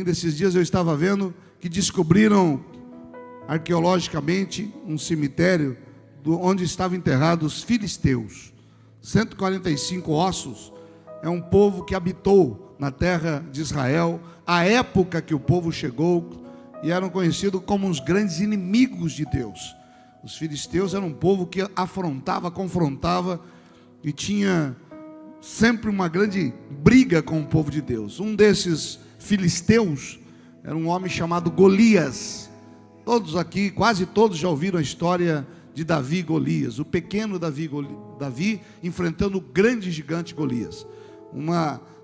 Ainda esses dias eu estava vendo que descobriram arqueologicamente um cemitério onde estavam enterrados os filisteus. 145 ossos. É um povo que habitou na terra de Israel, a época que o povo chegou, e eram conhecidos como os grandes inimigos de Deus. Os filisteus eram um povo que afrontava, confrontava e tinha sempre uma grande briga com o povo de Deus. Um desses filisteus era um homem chamado Golias. Todos aqui, quase todos já ouviram a história de Davi e Golias, o pequeno Davi enfrentando o grande gigante Golias.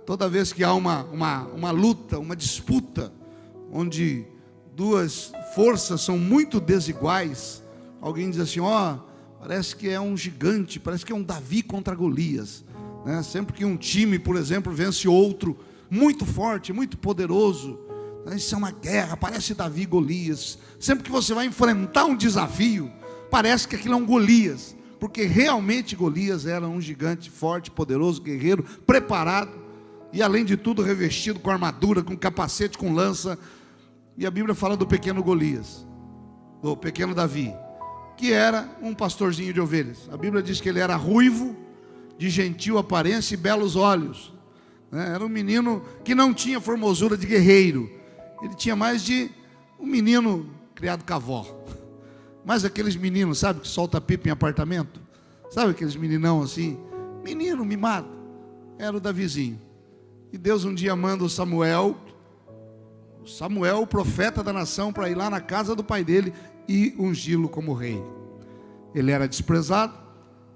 Toda vez que há uma luta, uma disputa, onde duas forças são muito desiguais, alguém diz assim, parece que é um gigante, parece que é um Davi contra Golias, né? Sempre que um time, por exemplo, vence outro, muito forte, muito poderoso, isso é uma guerra, parece Davi e Golias. Sempre que você vai enfrentar um desafio, parece que aquilo é um Golias, porque realmente Golias era um gigante forte, poderoso, guerreiro, preparado, e além de tudo revestido com armadura, com capacete, com lança. E a Bíblia fala do pequeno Golias, do pequeno Davi, que era um pastorzinho de ovelhas. A Bíblia diz que ele era ruivo, de gentil aparência e belos olhos, né? Era um menino que não tinha formosura de guerreiro, ele tinha mais de um menino criado com a avó. Mas aqueles meninos, sabe, que solta pipa em apartamento, sabe aqueles meninão assim, menino mimado, era o Davizinho. E Deus um dia manda o Samuel, o profeta da nação, para ir lá na casa do pai dele e ungí-lo como rei. Ele era desprezado,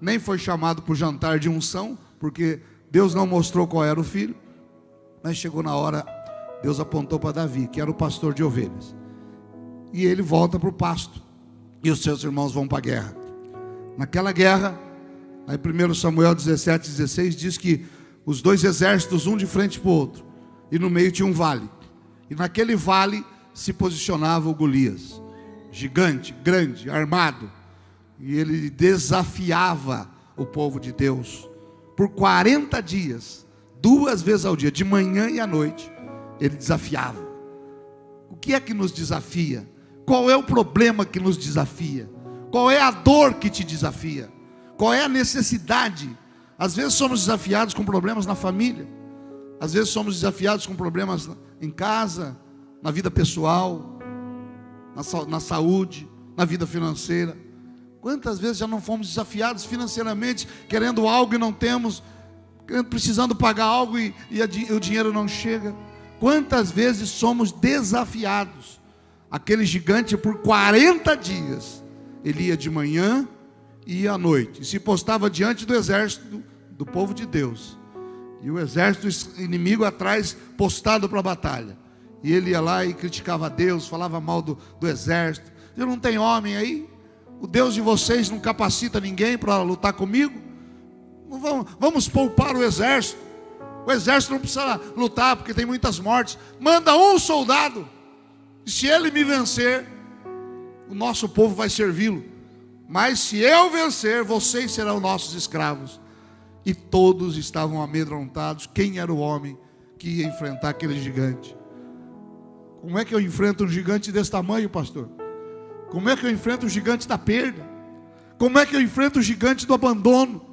nem foi chamado para o jantar de unção, porque Deus não mostrou qual era o filho. Mas chegou na hora, Deus apontou para Davi, que era o pastor de ovelhas, e ele volta para o pasto, e os seus irmãos vão para a guerra. Naquela guerra, aí 1 Samuel 17:16 diz que os dois exércitos, um de frente para o outro, e no meio tinha um vale, e naquele vale se posicionava o Golias, gigante, grande, armado, e ele desafiava o povo de Deus, por 40 dias, 2 vezes ao dia, de manhã e à noite, ele desafiava. O que é que nos desafia? Qual é o problema que nos desafia? Qual é a dor que te desafia? Qual é a necessidade? Às vezes somos desafiados com problemas na família, às vezes somos desafiados com problemas em casa, na vida pessoal, na saúde, na vida financeira. Quantas vezes já não fomos desafiados financeiramente, querendo algo e não temos, precisando pagar algo e o dinheiro não chega? Quantas vezes somos desafiados? Aquele gigante, por 40 dias, ele ia de manhã e ia à noite, e se postava diante do exército do povo de Deus, e o exército inimigo atrás, postado para a batalha, e ele ia lá e criticava a Deus, falava mal do exército. Eu não tenho homem aí? O Deus de vocês não capacita ninguém para lutar comigo? Vamos poupar o exército não precisa lutar, porque tem muitas mortes. Manda um soldado, e se ele me vencer, o nosso povo vai servi-lo, mas se eu vencer, vocês serão nossos escravos. E todos estavam amedrontados. Quem era o homem que ia enfrentar aquele gigante? Como é que eu enfrento um gigante desse tamanho, pastor? Como é que eu enfrento o gigante da perda? Como é que eu enfrento o gigante do abandono?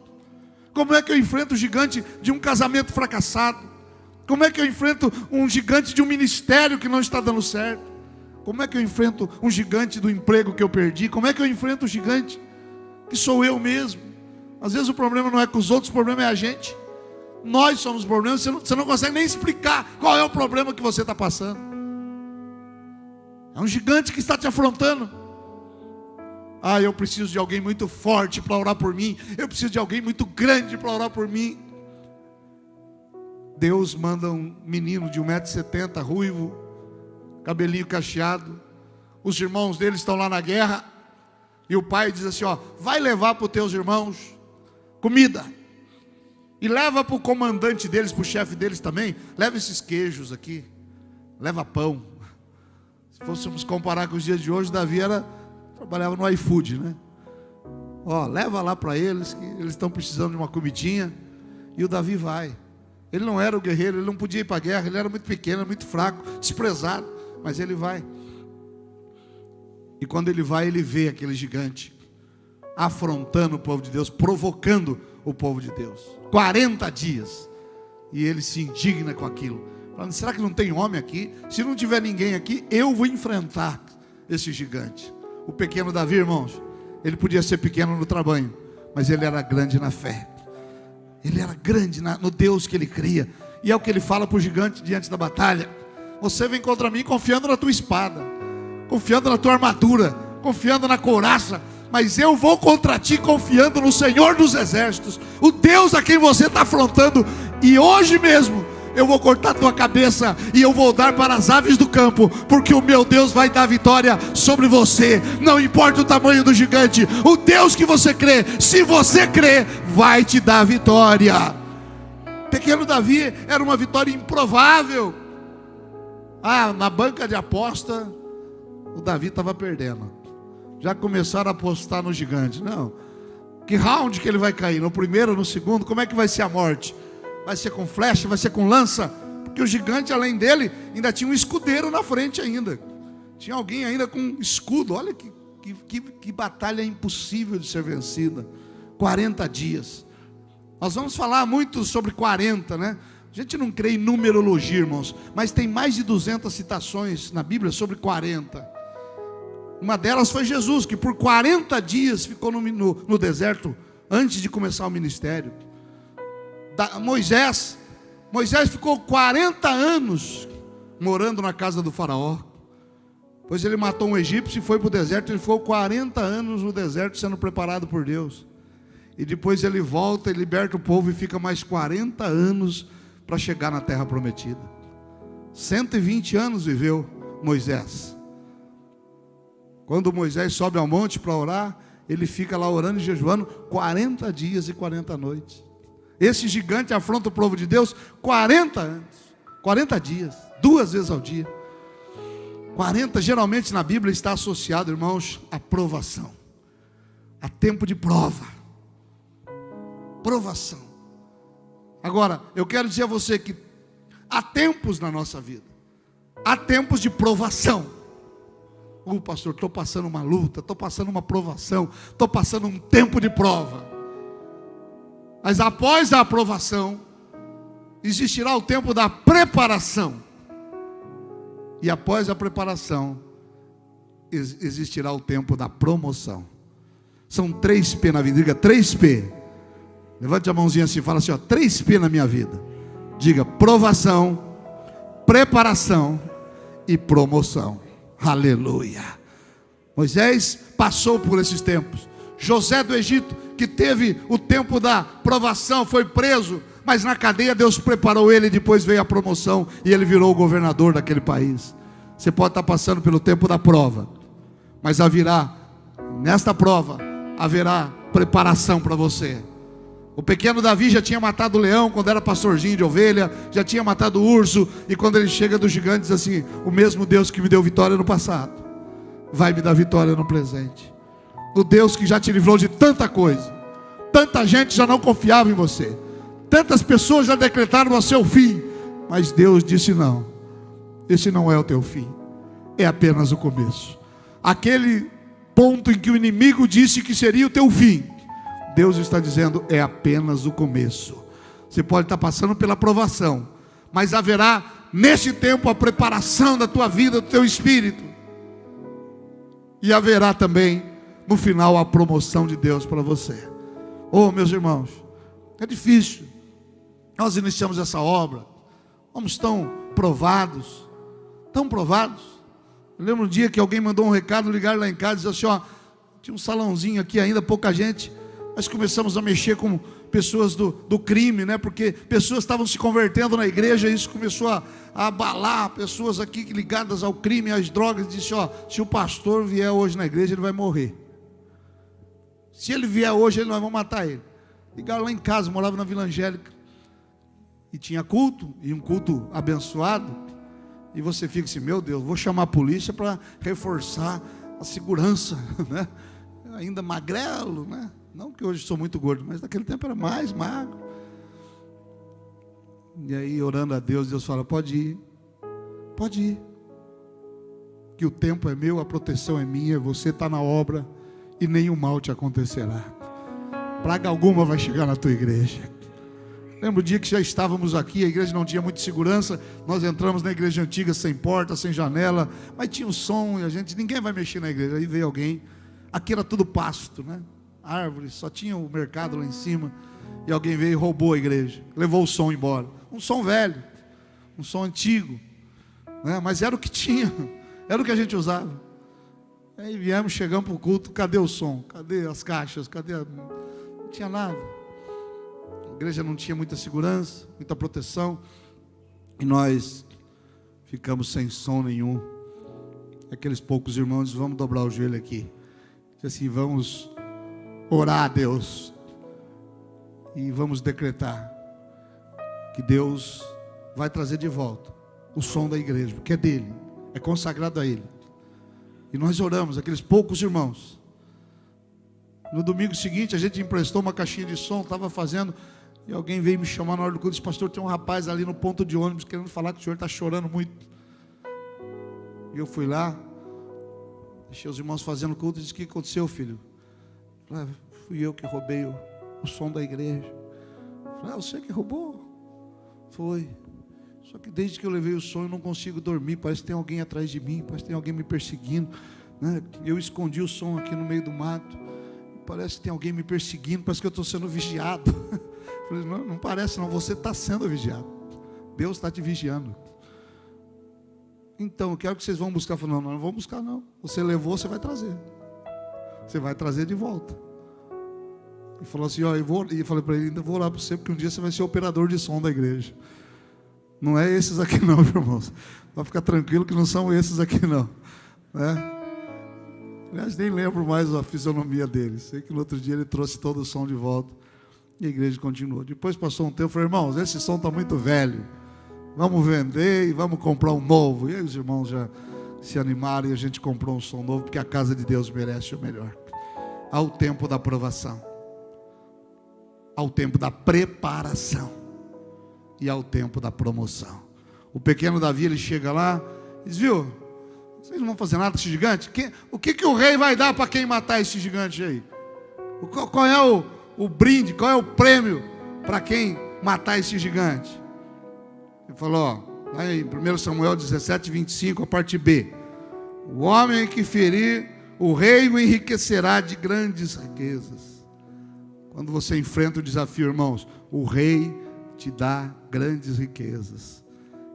Como é que eu enfrento o gigante de um casamento fracassado? Como é que eu enfrento um gigante de um ministério que não está dando certo? Como é que eu enfrento um gigante do emprego que eu perdi? Como é que eu enfrento o gigante que sou eu mesmo? Às vezes o problema não é com os outros, o problema é a gente. Nós somos o problema. Você não consegue nem explicar qual é o problema que você está passando. É um gigante que está te afrontando. Eu preciso de alguém muito forte para orar por mim. Eu preciso de alguém muito grande para orar por mim. Deus manda um menino de 1,70 m, ruivo, cabelinho cacheado. Os irmãos dele estão lá na guerra, e o pai diz assim, vai levar para os teus irmãos comida, e leva para o comandante deles, para o chefe deles também, leva esses queijos aqui, leva pão. Se fôssemos comparar com os dias de hoje, Davi trabalhava no iFood, né? Leva lá para eles, que eles estão precisando de uma comidinha. E o Davi vai. Ele não era o guerreiro, ele não podia ir para a guerra, ele era muito pequeno, muito fraco, desprezado. Mas ele vai. E quando ele vai, ele vê aquele gigante afrontando o povo de Deus, provocando o povo de Deus. 40 dias. E ele se indigna com aquilo, falando: será que não tem homem aqui? Se não tiver ninguém aqui, eu vou enfrentar esse gigante. O pequeno Davi, irmãos, ele podia ser pequeno no tamanho, mas ele era grande na fé. Ele era grande no Deus que ele cria. E é o que ele fala para o gigante diante da batalha: você vem contra mim confiando na tua espada, confiando na tua armadura, confiando na couraça, mas eu vou contra ti confiando no Senhor dos exércitos, o Deus a quem você está afrontando. E hoje mesmo eu vou cortar tua cabeça e eu vou dar para as aves do campo, porque o meu Deus vai dar vitória sobre você. Não importa o tamanho do gigante, o Deus que você crê, se você crê, vai te dar vitória. Pequeno Davi era uma vitória improvável. Na banca de aposta, o Davi estava perdendo. Já começaram a apostar no gigante. Não, que round que ele vai cair? No primeiro, no segundo? Como é que vai ser a morte? Vai ser com flecha? Vai ser com lança? Porque o gigante, além dele, ainda tinha um escudeiro na frente ainda. Tinha alguém ainda com escudo. Olha que batalha impossível de ser vencida. 40 dias. Nós vamos falar muito sobre 40, né? A gente não crê em numerologia, irmãos, mas tem mais de 200 citações na Bíblia sobre 40. Uma delas foi Jesus, que por 40 dias ficou no deserto antes de começar o ministério. Moisés ficou 40 anos morando na casa do faraó. Pois ele matou um egípcio e foi para o deserto. Ele ficou 40 anos no deserto sendo preparado por Deus. E depois ele volta e liberta o povo e fica mais 40 anos para chegar na terra prometida. 120 anos viveu Moisés. Quando Moisés sobe ao monte para orar, ele fica lá orando e jejuando 40 dias e 40 noites. Esse gigante afronta o povo de Deus 40 anos, 40 dias, 2 vezes ao dia. 40 geralmente na Bíblia está associado, irmãos, à provação, a tempo de prova. Provação. Agora, eu quero dizer a você que há tempos na nossa vida, há tempos de provação. Pastor, estou passando uma luta, estou passando uma provação, estou passando um tempo de prova. Mas após a aprovação, existirá o tempo da preparação. E após a preparação, existirá o tempo da promoção. São 3P na vida. Diga 3P. Levante a mãozinha assim e fala assim: 3P na minha vida. Diga: provação, preparação e promoção. Aleluia. Moisés passou por esses tempos. José do Egito, que teve o tempo da provação, foi preso, mas na cadeia Deus preparou ele, e depois veio a promoção e ele virou o governador daquele país. Você pode estar passando pelo tempo da prova, mas nesta prova haverá preparação para você. O pequeno Davi já tinha matado o leão quando era pastorzinho de ovelha, já tinha matado o urso, e quando ele chega do gigante diz assim: o mesmo Deus que me deu vitória no passado vai me dar vitória no presente. O Deus que já te livrou de tanta coisa. Tanta gente já não confiava em você, tantas pessoas já decretaram o seu fim, mas Deus disse: não, esse não é o teu fim, é apenas o começo. Aquele ponto em que o inimigo disse que seria o teu fim, Deus está dizendo: é apenas o começo. Você pode estar passando pela provação, mas haverá neste tempo a preparação da tua vida, do teu espírito, e haverá também no final a promoção de Deus para você. Meus irmãos, é difícil. Nós iniciamos essa obra, fomos tão provados. Eu lembro um dia que alguém mandou um recado, ligar lá em casa e disse assim: tinha um salãozinho aqui ainda, pouca gente. Nós começamos a mexer com pessoas do crime, né? Porque pessoas estavam se convertendo na igreja, e isso começou a abalar pessoas aqui ligadas ao crime, às drogas. Disse: se o pastor vier hoje na igreja, ele vai morrer. Se ele vier hoje, nós vamos matar ele. Ligaram lá em casa, morava na Vila Angélica, e tinha culto, e um culto abençoado. E você fica assim: meu Deus, vou chamar a polícia para reforçar a segurança, né? Ainda magrelo, né? Não que hoje sou muito gordo, mas naquele tempo era mais magro. E aí, orando a Deus, Deus fala: pode ir, pode ir, que o tempo é meu, a proteção é minha, você está na obra e nenhum mal te acontecerá. Praga alguma vai chegar na tua igreja. Lembra o dia que já estávamos aqui, a igreja não tinha muita segurança, nós entramos na igreja antiga sem porta, sem janela, mas tinha um som e ninguém vai mexer na igreja. Aí veio alguém, aqui era tudo pasto, né? Árvores, só tinha o mercado lá em cima, e alguém veio e roubou a igreja, levou o som embora. Um som velho, um som antigo, né? Mas era o que tinha, era o que a gente usava. Aí viemos, chegamos para o culto, cadê o som? Cadê as caixas? Não tinha nada. A igreja não tinha muita segurança, muita proteção, e nós ficamos sem som nenhum. Aqueles poucos irmãos dizem: vamos dobrar o joelho aqui, diz assim, vamos orar a Deus e vamos decretar que Deus vai trazer de volta o som da igreja, porque é dele, é consagrado a ele. E nós oramos, aqueles poucos irmãos. No domingo seguinte a gente emprestou uma caixinha de som, estava fazendo, e alguém veio me chamar na hora do culto e disse: pastor, tem um rapaz ali no ponto de ônibus querendo falar que o senhor está chorando muito. E eu fui lá, deixei os irmãos fazendo o culto e disse: o que aconteceu, filho? Eu falei: fui eu que roubei o som da igreja. Eu falei: você que roubou? Foi. Só que desde que eu levei o som eu não consigo dormir, parece que tem alguém atrás de mim, parece que tem alguém me perseguindo, né? Eu escondi o som aqui no meio do mato, parece que tem alguém me perseguindo, parece que eu estou sendo vigiado. Eu falei: não parece não, você está sendo vigiado, Deus está te vigiando. Então eu quero que vocês vão buscar. Eu falei: não vou buscar não, você levou, você vai trazer, você vai trazer de volta. E falou assim: ó, e falei para ele: ainda vou orar para você, porque um dia você vai ser operador de som da igreja. Não é esses aqui não, irmãos. Vai ficar tranquilo que não são esses aqui não, né? Aliás, nem lembro mais a fisionomia dele. Sei que no outro dia ele trouxe todo o som de volta e a igreja continuou. Depois passou um tempo, eu falei: irmãos, esse som está muito velho, vamos vender e vamos comprar um novo. E aí os irmãos já se animaram e a gente comprou um som novo, porque a casa de Deus merece o melhor. Ao tempo da aprovação, ao tempo da preparação e ao tempo da promoção. O pequeno Davi, ele chega lá e diz: viu, vocês não vão fazer nada com esse gigante? O que o rei vai dar para quem matar esse gigante aí? Qual é o brinde, qual é o prêmio para quem matar esse gigante? Ele falou, ó, lá em 1 Samuel 17, 25, a parte B: o homem que ferir, o rei o enriquecerá de grandes riquezas. Quando você enfrenta o desafio, irmãos, o rei te dá grandes riquezas.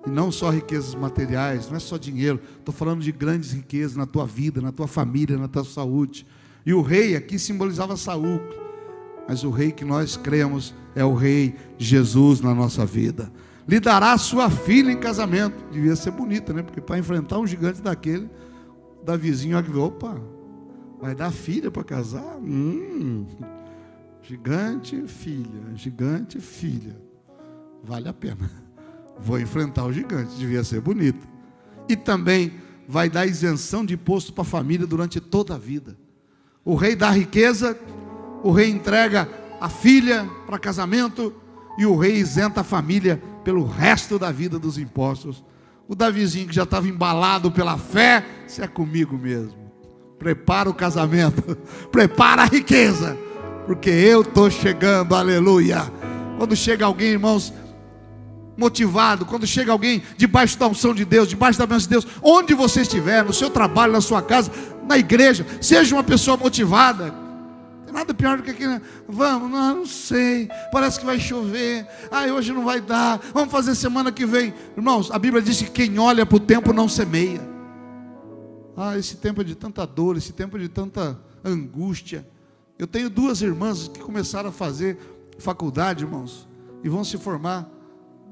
E não só riquezas materiais, não é só dinheiro. Estou falando de grandes riquezas na tua vida, na tua família, na tua saúde. E o rei aqui simbolizava Saul, mas o rei que nós cremos é o rei Jesus na nossa vida. Lhe dará sua filha em casamento. Devia ser bonita, né? Porque para enfrentar um gigante daquele, Davizinho, opa, vai dar filha para casar? Gigante, filha. Vale a pena. Vou enfrentar o gigante, devia ser bonito. E também vai dar isenção de imposto para a família durante toda a vida. O rei dá riqueza, o rei entrega a filha para casamento, e o rei isenta a família pelo resto da vida dos impostos. O Davizinho, que já estava embalado pela fé, se é comigo mesmo, prepara o casamento, prepara a riqueza, porque eu estou chegando, aleluia. Quando chega alguém, irmãos, motivado, quando chega alguém debaixo da unção de Deus, debaixo da bênção de Deus, onde você estiver, no seu trabalho, na sua casa, na igreja, seja uma pessoa motivada. Não tem nada pior do que aqui, né? Vamos, não sei, parece que vai chover, hoje não vai dar, vamos fazer semana que vem. Irmãos, a Bíblia diz que quem olha para o tempo não semeia. Esse tempo é de tanta dor, esse tempo é de tanta angústia. Eu tenho 2 irmãs que começaram a fazer faculdade, irmãos, e vão se formar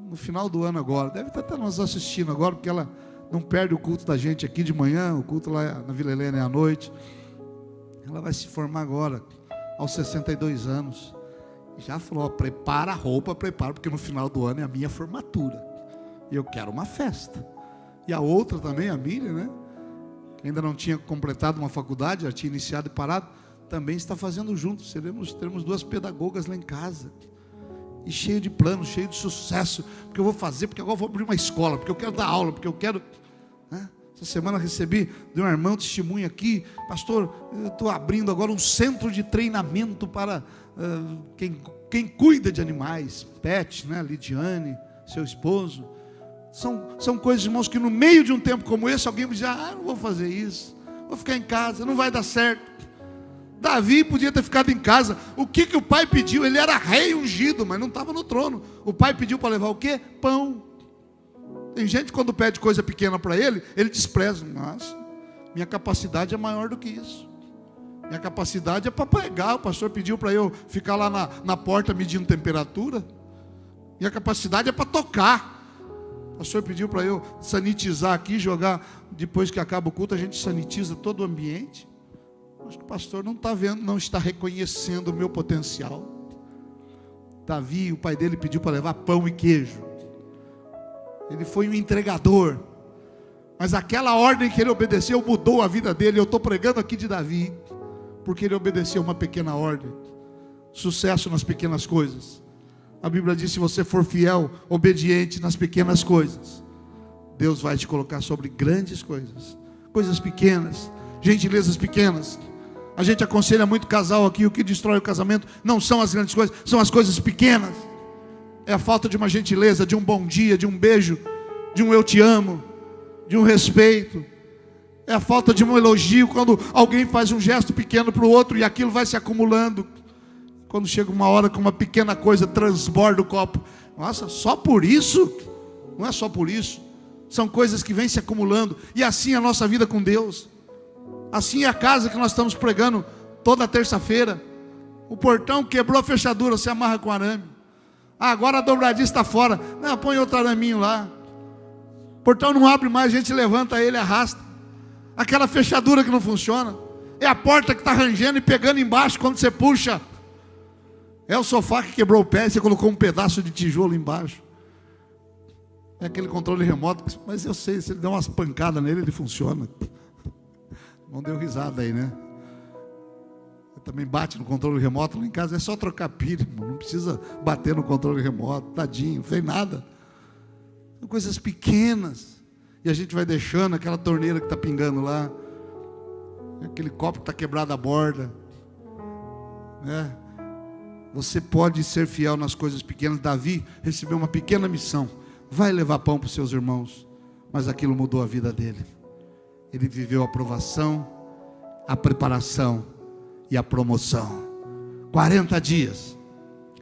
no final do ano agora. Deve estar até nos assistindo agora, porque ela não perde o culto da gente aqui de manhã, o culto lá na Vila Helena é à noite. Ela vai se formar agora, aos 62 anos. Já falou: prepara a roupa, porque no final do ano é a minha formatura, e eu quero uma festa. E a outra também, a Miriam, né, que ainda não tinha completado uma faculdade, já tinha iniciado e parado, também está fazendo junto. Teremos 2 pedagogas lá em casa. e cheio de planos, cheio de sucesso, porque eu vou fazer, porque agora eu vou abrir uma escola, porque eu quero dar aula, porque eu quero, né? Essa semana recebi de um irmão testemunho aqui: pastor, eu estou abrindo agora um centro de treinamento para quem cuida de animais, pet, né? Lidiane, seu esposo. São coisas, irmãos, que no meio de um tempo como esse, alguém me diz: não vou fazer isso, vou ficar em casa, não vai dar certo. Davi podia ter ficado em casa. O que o pai pediu? Ele era rei ungido, mas não estava no trono. O pai pediu para levar o quê? Pão. Tem gente, quando pede coisa pequena para ele despreza. Nossa, minha capacidade é maior do que isso. Minha capacidade é para pregar. O pastor pediu para eu ficar lá na porta medindo temperatura. Minha capacidade é para tocar. O pastor pediu para eu sanitizar aqui, jogar. Depois que acaba o culto, a gente sanitiza todo o ambiente. Acho que o pastor não está vendo, não está reconhecendo o meu potencial. Davi, o pai dele pediu para levar pão e queijo. Ele foi um entregador. Mas aquela ordem que ele obedeceu mudou a vida dele. Eu estou pregando aqui de Davi, porque ele obedeceu uma pequena ordem. Sucesso nas pequenas coisas. A Bíblia diz: se você for fiel, obediente nas pequenas coisas, Deus vai te colocar sobre grandes coisas. Coisas pequenas, gentilezas pequenas. A gente aconselha muito casal aqui: o que destrói o casamento não são as grandes coisas, são as coisas pequenas. É a falta de uma gentileza, de um bom dia, de um beijo, de um eu te amo, de um respeito. É a falta de um elogio, quando alguém faz um gesto pequeno para o outro e aquilo vai se acumulando. Quando chega uma hora que uma pequena coisa transborda o copo. Nossa, só por isso? Não é só por isso. São coisas que vêm se acumulando. E assim é a nossa vida com Deus. Assim é a casa que nós estamos pregando toda terça-feira. O portão quebrou a fechadura, você amarra com arame. Agora a dobradiça está fora. Não, põe outro araminho lá. O portão não abre mais, a gente levanta ele e arrasta. Aquela fechadura que não funciona. É a porta que está rangendo e pegando embaixo quando você puxa. É o sofá que quebrou o pé e você colocou um pedaço de tijolo embaixo. É aquele controle remoto. Mas eu sei, se ele der umas pancadas nele, ele funciona. Não deu risada aí, né? Também bate no controle remoto lá em casa. É só trocar pilha, irmão. Não precisa bater no controle remoto. Tadinho, não fez nada. São coisas pequenas. E a gente vai deixando aquela torneira que está pingando lá, aquele copo que está quebrado a borda, né? Você pode ser fiel nas coisas pequenas. Davi recebeu uma pequena missão: vai levar pão para os seus irmãos. Mas aquilo mudou a vida dele. Ele viveu a provação, a preparação e a promoção. 40 dias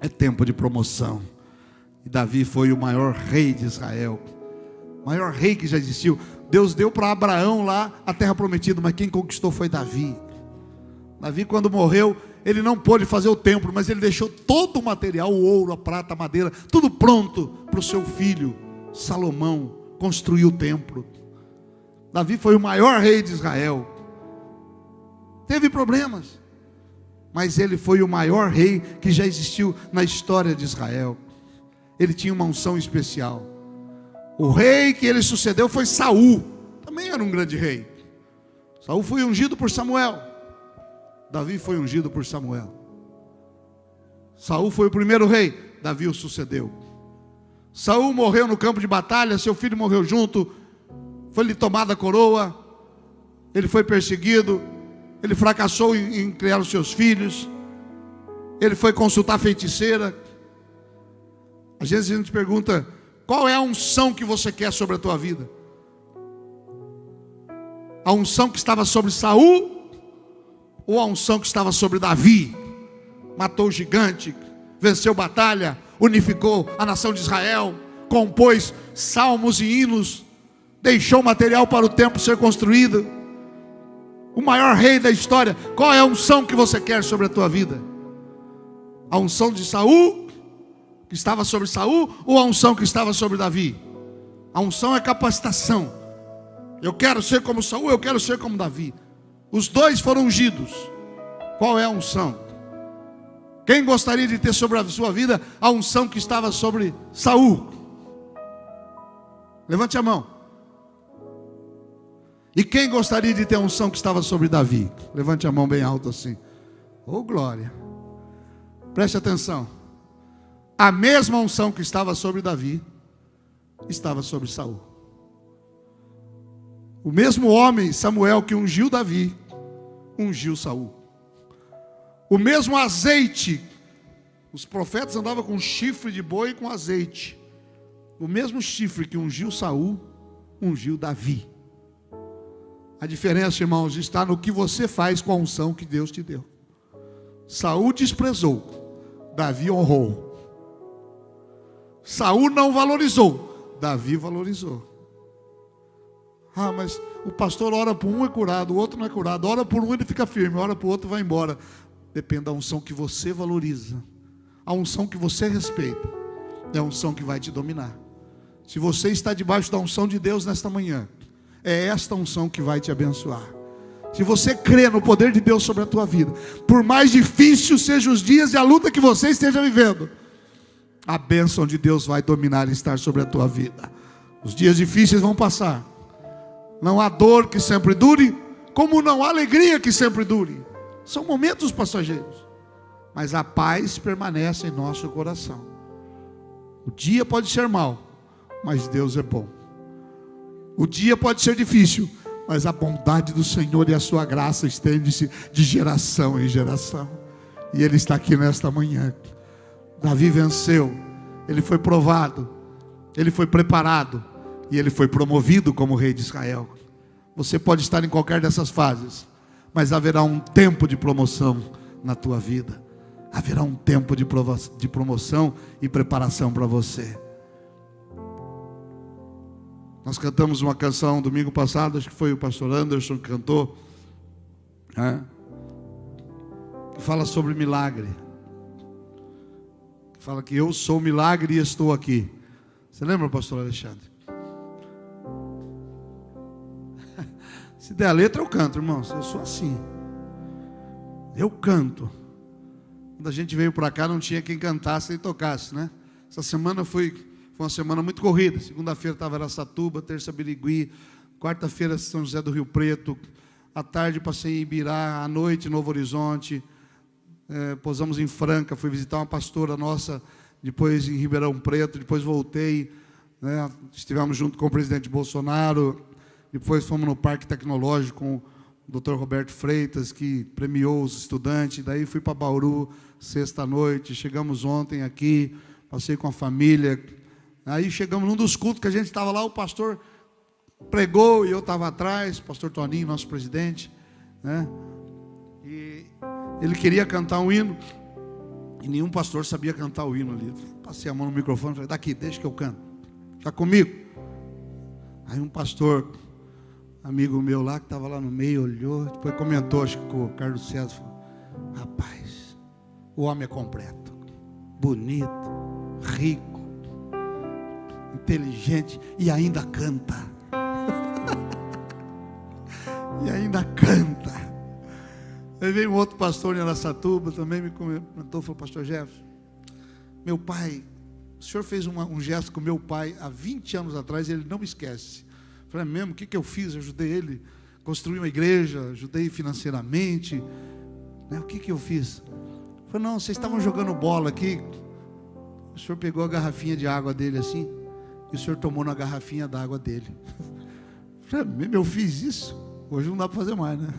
é tempo de promoção. E Davi foi o maior rei de Israel, o maior rei que já existiu. Deus deu para Abraão lá a terra prometida, mas quem conquistou foi Davi. Davi, quando morreu, ele não pôde fazer o templo, mas ele deixou todo o material, o ouro, a prata, a madeira, tudo pronto para o seu filho Salomão construir o templo. Davi foi o maior rei de Israel. Teve problemas, mas ele foi o maior rei que já existiu na história de Israel. Ele tinha uma unção especial. O rei que ele sucedeu foi Saul. Também era um grande rei. Saul foi ungido por Samuel. Davi foi ungido por Samuel. Saul foi o primeiro rei, Davi o sucedeu. Saul morreu no campo de batalha, seu filho morreu junto. Foi-lhe tomada a coroa. Ele foi perseguido. Ele fracassou em criar os seus filhos. Ele foi consultar a feiticeira. Às vezes a gente pergunta: qual é a unção que você quer sobre a tua vida? A unção que estava sobre Saul ou a unção que estava sobre Davi? Matou o gigante, venceu batalha, unificou a nação de Israel, compôs salmos e hinos, deixou material para o templo ser construído. O maior rei da história. Qual é a unção que você quer sobre a tua vida? A unção de Saul, que estava sobre Saul, ou a unção que estava sobre Davi? A unção é capacitação. Eu quero ser como Saul, eu quero ser como Davi. Os dois foram ungidos. Qual é a unção? Quem gostaria de ter sobre a sua vida a unção que estava sobre Saul? Levante a mão. E quem gostaria de ter a unção que estava sobre Davi? Levante a mão bem alto assim. Oh, glória. Preste atenção. A mesma unção que estava sobre Davi estava sobre Saul. O mesmo homem, Samuel, que ungiu Davi, ungiu Saul. O mesmo azeite, os profetas andavam com chifre de boi e com azeite. O mesmo chifre que ungiu Saul, ungiu Davi. A diferença, irmãos, está no que você faz com a unção que Deus te deu. Saul desprezou, Davi honrou. Saul não valorizou, Davi valorizou. Ah, mas o pastor ora por um é curado, o outro não é curado. Ora por um ele fica firme, ora por outro vai embora. Depende da unção que você valoriza. A unção que você respeita é a unção que vai te dominar. Se você está debaixo da unção de Deus nesta manhã, é esta unção que vai te abençoar. Se você crê no poder de Deus sobre a tua vida, por mais difícil sejam os dias e a luta que você esteja vivendo, a bênção de Deus vai dominar e estar sobre a tua vida. Os dias difíceis vão passar. Não há dor que sempre dure, como não há alegria que sempre dure. São momentos passageiros, mas a paz permanece em nosso coração. O dia pode ser mau, mas Deus é bom. O dia pode ser difícil, mas a bondade do Senhor e a sua graça estende-se de geração em geração. E Ele está aqui nesta manhã. Davi venceu, ele foi provado, ele foi preparado e ele foi promovido como rei de Israel. Você pode estar em qualquer dessas fases, mas haverá um tempo de promoção na tua vida. Haverá um tempo de promoção e preparação para você. Nós cantamos uma canção domingo passado, acho que foi o pastor Anderson que cantou, que fala sobre milagre. Que fala que eu sou milagre e estou aqui. Você lembra, pastor Alexandre? Se der a letra eu canto, irmãos. Eu sou assim. Eu canto. Quando a gente veio para cá não tinha quem cantasse e tocasse, né? Essa semana foi uma semana muito corrida. Segunda-feira estava Araçatuba, terça Birigui, quarta-feira São José do Rio Preto, à tarde passei em Ibirá, à noite Novo Horizonte, pousamos em Franca, fui visitar uma pastora nossa, depois em Ribeirão Preto, depois voltei, né? Estivemos junto com o presidente Bolsonaro, depois fomos no Parque Tecnológico com o Dr. Roberto Freitas, que premiou os estudantes, daí fui para Bauru, sexta-noite, chegamos ontem aqui, passei com a família. Aí chegamos num dos cultos que a gente estava lá, o pastor pregou e eu estava atrás, o pastor Toninho, nosso presidente, né? E ele queria cantar um hino, e nenhum pastor sabia cantar o hino ali. Passei a mão no microfone e falei, daqui, deixa que eu canto. Está comigo? Aí um pastor, amigo meu lá, que estava lá no meio, olhou, depois comentou, acho que com o Carlos César, falou, rapaz, o homem é completo, bonito, rico, inteligente e ainda canta. E ainda canta. Aí veio um outro pastor em Araçatuba, também me comentou, falou, pastor Jefferson, meu pai, o senhor fez um gesto com meu pai há 20 anos atrás e ele não me esquece. Eu falei, mesmo, o que eu fiz? Eu ajudei ele a construir uma igreja, ajudei financeiramente, né? O que eu fiz? Eu falei, não, vocês estavam jogando bola aqui, o senhor pegou a garrafinha de água dele assim, e o senhor tomou na garrafinha d'água dele. Eu falei, eu fiz isso? Hoje não dá para fazer mais, né?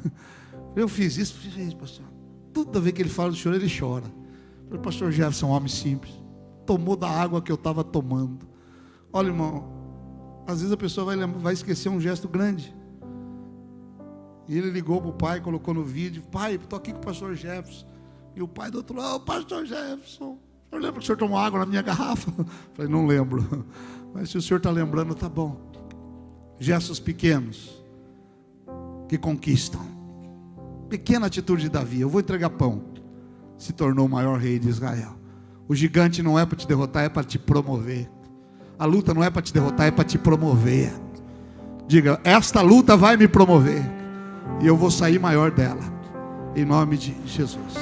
Eu fiz isso, pastor. Toda vez que ele fala do senhor, ele chora. Eu falei, pastor Jefferson, um homem simples, tomou da água que eu estava tomando. Olha, irmão, às vezes a pessoa vai esquecer um gesto grande. E ele ligou para o pai, colocou no vídeo, pai, estou aqui com o pastor Jefferson. E o pai do outro lado, pastor Jefferson, o senhor lembra que o senhor tomou água na minha garrafa? Eu falei, não lembro. Mas se o senhor está lembrando, tá bom. Gestos pequenos que conquistam. Pequena atitude de Davi, eu vou entregar pão, se tornou o maior rei de Israel. O gigante não é para te derrotar, é para te promover. A luta não é para te derrotar, é para te promover. Diga, esta luta vai me promover, e eu vou sair maior dela, em nome de Jesus.